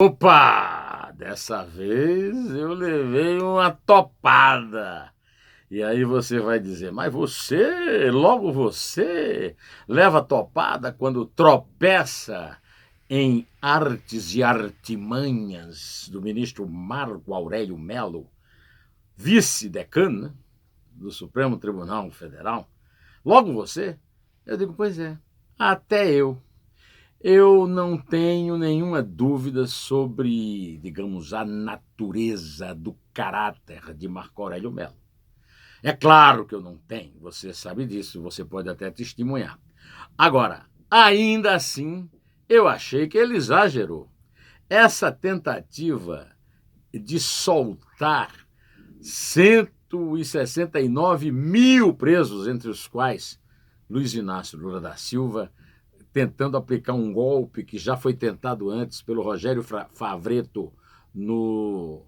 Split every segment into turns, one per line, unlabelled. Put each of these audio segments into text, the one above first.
Opa! Dessa vez eu levei uma topada. E aí você vai dizer, mas você, logo você, leva topada quando tropeça em artes e artimanhas do ministro Marco Aurélio Melo, vice-decano, né, do Supremo Tribunal Federal. Logo você? Eu digo, pois é, até eu. Eu não tenho nenhuma dúvida sobre, digamos, a natureza do caráter de Marco Aurélio Melo. É claro que eu não tenho, você sabe disso, você pode até testemunhar. Agora, ainda assim, eu achei que ele exagerou. Essa tentativa de soltar 169 mil presos, entre os quais Luiz Inácio Lula da Silva, tentando aplicar um golpe que já foi tentado antes pelo Rogério Favreto no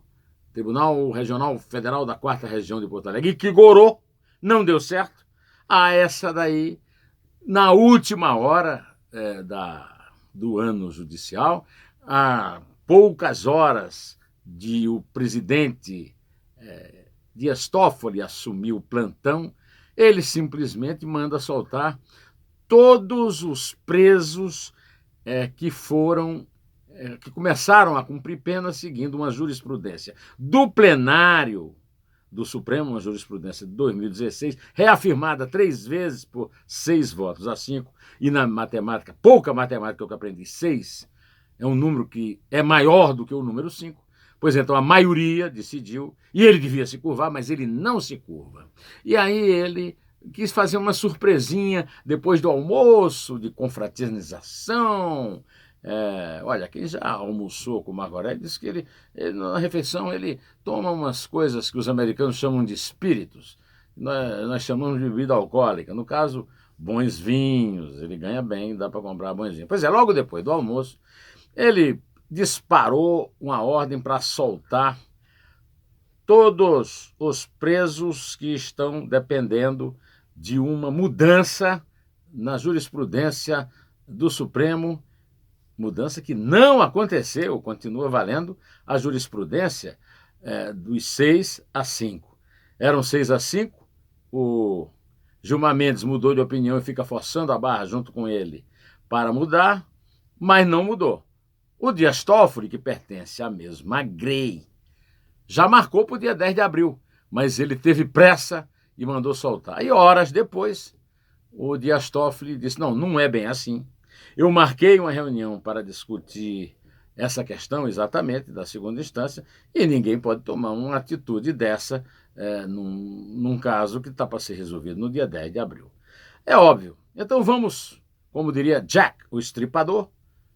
Tribunal Regional Federal da 4ª Região de Porto Alegre, e que gorou, não deu certo. Essa daí, na última hora do ano judicial, a poucas horas de o presidente Dias Toffoli assumir o plantão, ele simplesmente manda soltar todos os presos que começaram a cumprir pena seguindo uma jurisprudência do plenário do Supremo, uma jurisprudência de 2016, reafirmada 3 vezes por 6 votos a 5, e na matemática, pouca matemática que eu aprendi, 6 é um número que é maior do que o número 5. Pois então a maioria decidiu, e ele devia se curvar, mas ele não se curva. E aí ele quis fazer uma surpresinha depois do almoço, de confraternização. Olha, quem já almoçou com o Marco Aurélio disse que ele, na refeição, ele toma umas coisas que os americanos chamam de espíritos. Nós chamamos de bebida alcoólica. No caso, bons vinhos, ele ganha bem, dá para comprar bons vinhos. Pois é, logo depois do almoço, ele disparou uma ordem para soltar todos os presos que estão dependendo de uma mudança na jurisprudência do Supremo, mudança que não aconteceu, continua valendo a jurisprudência dos 6 a 5. Eram 6 a 5, o Gilmar Mendes mudou de opinião e fica forçando a barra junto com ele para mudar, mas não mudou. O Dias Toffoli, que pertence à mesma grei, já marcou para o dia 10 de abril, mas ele teve pressa e mandou soltar. E horas depois, o Dias Toffoli disse, não é bem assim. Eu marquei uma reunião para discutir essa questão exatamente da segunda instância e ninguém pode tomar uma atitude dessa num caso que está para ser resolvido no dia 10 de abril. É óbvio. Então vamos, como diria Jack, o estripador,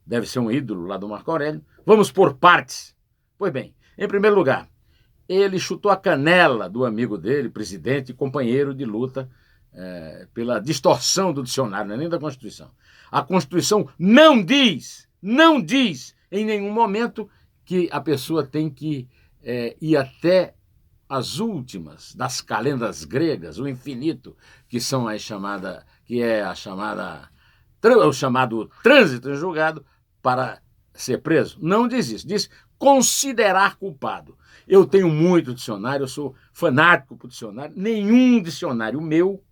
deve ser um ídolo lá do Marco Aurélio, vamos por partes. Pois bem, em primeiro lugar, ele chutou a canela do amigo dele, presidente e companheiro de luta, pela distorção do dicionário, não é nem da Constituição. A Constituição não diz em nenhum momento que a pessoa tem que ir até as últimas das calendas gregas, o infinito, que são o chamado trânsito em julgado para ser preso. Não diz isso, diz considerar culpado. Eu tenho muito dicionário, eu sou fanático por dicionário, nenhum dicionário meu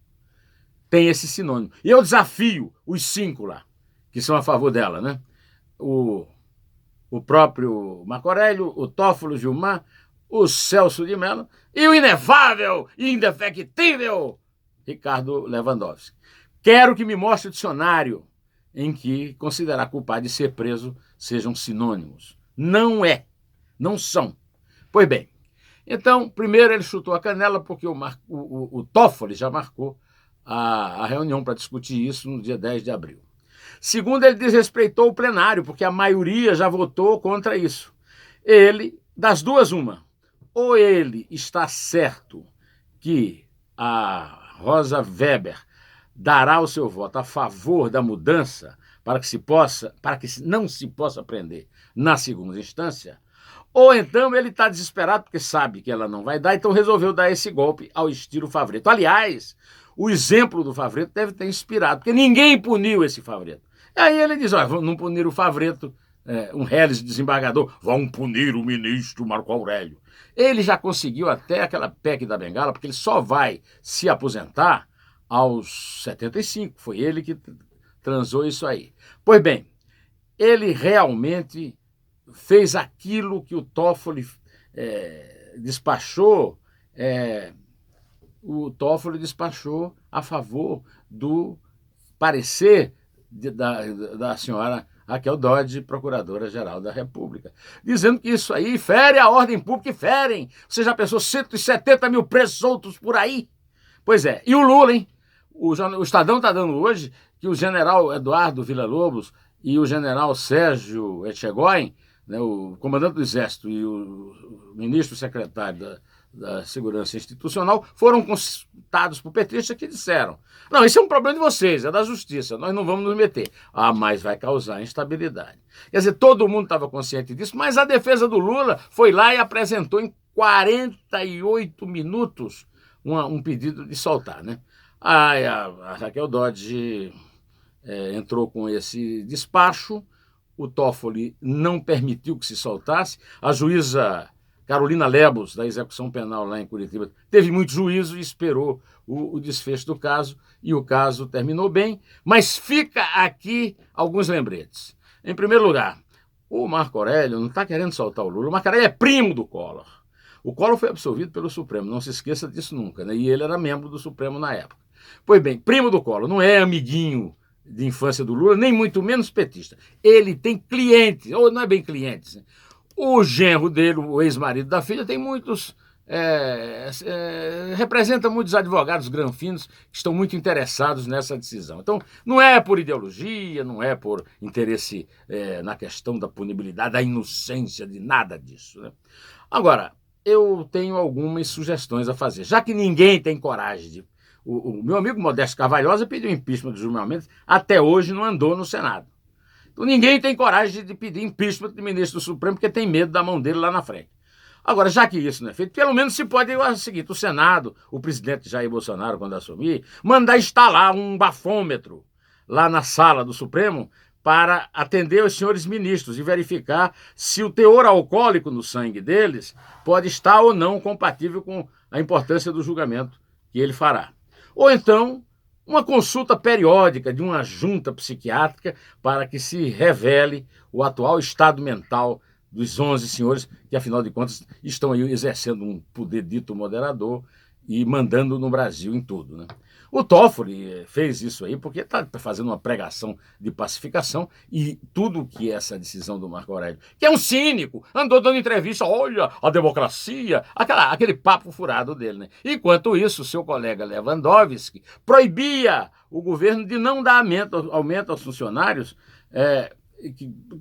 tem esse sinônimo. E eu desafio os 5 lá, que são a favor dela, né? O próprio Marco Aurélio, o Toffoli, o Gilmar, o Celso de Mello e o inefável, indefectível Ricardo Lewandowski. Quero que me mostre o dicionário em que considerar culpado de ser preso sejam sinônimos. Não são. Pois bem, então, primeiro ele chutou a canela porque o Toffoli já marcou a reunião para discutir isso no dia 10 de abril. Segundo, ele desrespeitou o plenário, porque a maioria já votou contra isso. Ele, das duas, uma. Ou ele está certo que a Rosa Weber dará o seu voto a favor da mudança para que não se possa prender na segunda instância, ou então ele está desesperado porque sabe que ela não vai dar, então resolveu dar esse golpe ao estilo Favreto. Aliás, o exemplo do Favreto deve ter inspirado, porque ninguém puniu esse Favreto. E aí ele diz, não punir o Favreto, um reles desembargador, vão punir o ministro Marco Aurélio. Ele já conseguiu até aquela PEC da Bengala, porque ele só vai se aposentar aos 75. Foi ele que transou isso aí. Pois bem, ele realmente fez aquilo que o Toffoli despachou, o Toffoli despachou a favor do parecer da senhora Raquel Dodge, Procuradora-Geral da República, dizendo que isso aí fere a ordem pública e ferem. Você já pensou 170 mil presos soltos por aí? Pois é. E o Lula, hein? O Estadão está dando hoje que o general Eduardo Villa-Lobos e o general Sérgio Etchegóin, né, o comandante do Exército e o ministro secretário da Segurança Institucional, foram consultados por petistas que disseram: não, isso é um problema de vocês, é da justiça, nós não vamos nos meter. Ah, mas vai causar instabilidade. Quer dizer, todo mundo estava consciente disso, mas a defesa do Lula foi lá e apresentou em 48 minutos um pedido de soltar, né? A Raquel Dodge entrou com esse despacho, o Toffoli não permitiu que se soltasse, a juíza Carolina Lebos, da execução penal lá em Curitiba, teve muito juízo e esperou o desfecho do caso, e o caso terminou bem, mas fica aqui alguns lembretes. Em primeiro lugar, o Marco Aurélio não está querendo soltar o Lula, o Marco Aurélio é primo do Collor. O Collor foi absolvido pelo Supremo, não se esqueça disso nunca, né? E ele era membro do Supremo na época. Pois bem, primo do Collor, não é amiguinho de infância do Lula, nem muito menos petista. Ele tem clientes, ou não é bem clientes, né? O genro dele, o ex-marido da filha, tem muitos... representa muitos advogados granfinos que estão muito interessados nessa decisão. Então, não é por ideologia, não é por interesse na questão da punibilidade, da inocência, de nada disso, né? Agora, eu tenho algumas sugestões a fazer. Já que ninguém tem coragem de... O meu amigo Modesto Carvalhosa pediu impeachment do Gilmar Mendes, até hoje não andou no Senado. Então ninguém tem coragem de pedir impeachment do ministro do Supremo porque tem medo da mão dele lá na frente. Agora, já que isso não é feito, pelo menos se pode o seguinte: o Senado, o presidente Jair Bolsonaro, quando assumir, mandar instalar um bafômetro lá na sala do Supremo para atender os senhores ministros e verificar se o teor alcoólico no sangue deles pode estar ou não compatível com a importância do julgamento que ele fará. Ou então, uma consulta periódica de uma junta psiquiátrica para que se revele o atual estado mental dos 11 senhores que, afinal de contas, estão aí exercendo um poder dito moderador e mandando no Brasil em tudo, né? O Toffoli fez isso aí porque está fazendo uma pregação de pacificação, e tudo que essa decisão do Marco Aurélio, que é um cínico, andou dando entrevista, olha, a democracia, aquele papo furado dele, né? Enquanto isso, seu colega Lewandowski proibia o governo de não dar aumento aos funcionários,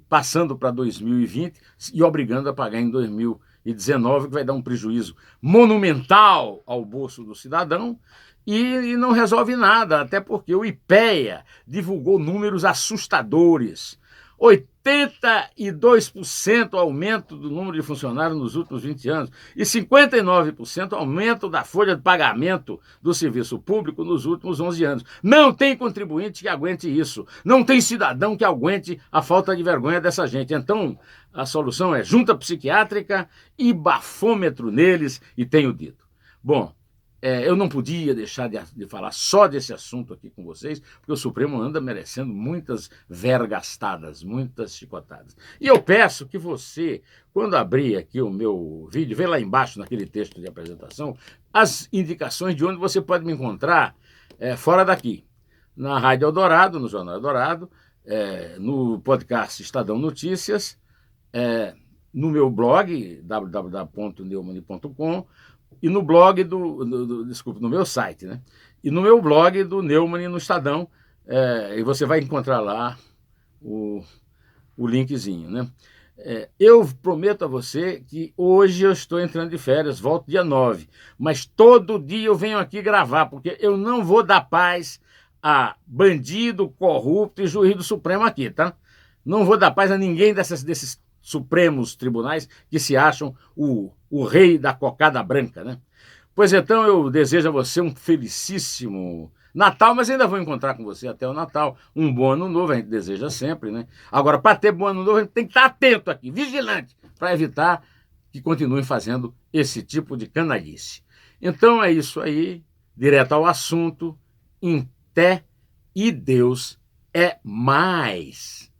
passando para 2020 e obrigando a pagar em 2019, que vai dar um prejuízo monumental ao bolso do cidadão. E não resolve nada, até porque o IPEA divulgou números assustadores. 82% aumento do número de funcionários nos últimos 20 anos e 59% aumento da folha de pagamento do serviço público nos últimos 11 anos. Não tem contribuinte que aguente isso. Não tem cidadão que aguente a falta de vergonha dessa gente. Então, a solução é junta psiquiátrica e bafômetro neles, e tenho dito. Bom, eu não podia deixar de falar só desse assunto aqui com vocês, porque o Supremo anda merecendo muitas vergastadas, muitas chicotadas. E eu peço que você, quando abrir aqui o meu vídeo, vê lá embaixo, naquele texto de apresentação, as indicações de onde você pode me encontrar fora daqui. Na Rádio Eldorado, no Jornal Eldorado, no podcast Estadão Notícias, no meu blog, www.neumann.com, e no blog no meu site, né? E no meu blog do Neumann no Estadão, e você vai encontrar lá o linkzinho, né? Eu prometo a você que hoje eu estou entrando de férias, volto dia 9, mas todo dia eu venho aqui gravar, porque eu não vou dar paz a bandido, corrupto e juiz do Supremo aqui, tá? Não vou dar paz a ninguém desses supremos tribunais que se acham o rei da cocada branca, né? Pois então, eu desejo a você um felicíssimo Natal, mas ainda vou encontrar com você até o Natal. Um bom ano novo, a gente deseja sempre, né? Agora, para ter bom ano novo, a gente tem que estar atento aqui, vigilante, para evitar que continuem fazendo esse tipo de canalice. Então é isso aí, direto ao assunto, em té e Deus é mais.